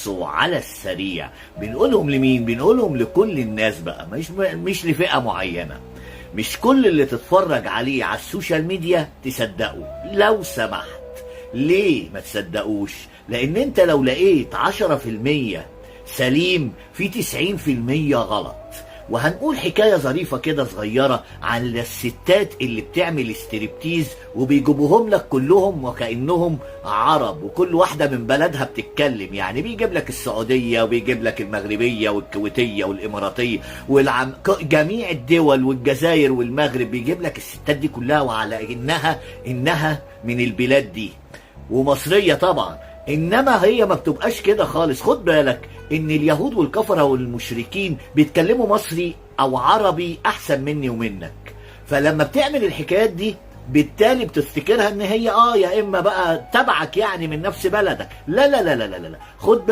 بصوا على السريع بنقولهم لمين؟ بنقولهم لكل الناس بقى، مش لفئة معينة. مش كل اللي تتفرج عليه على السوشيال ميديا تصدقه لو سمحت. ليه ما تصدقوش؟ لان انت لو لقيت 10% سليم في 90% غلط. وهنقول حكاية ظريفة كده صغيرة عن الستات اللي بتعمل استريبتيز وبيجيبوهم لك كلهم وكأنهم عرب، وكل واحدة من بلدها بتتكلم. يعني بيجيب لك السعودية وبيجيب لك المغربية والكويتية والإماراتية جميع الدول والجزائر والمغرب، بيجيب لك الستات دي كلها وعلى إنها من البلاد دي ومصرية طبعا. انما هي ما بتبقاش كده خالص. خد بالك ان اليهود والكفرة والمشركين بيتكلموا مصري او عربي احسن مني ومنك. فلما بتعمل الحكايات دي بالتالي بتفتكرها ان هي يا اما بقى تبعك يعني من نفس بلدك. لا لا لا لا لا لا، خد بالك.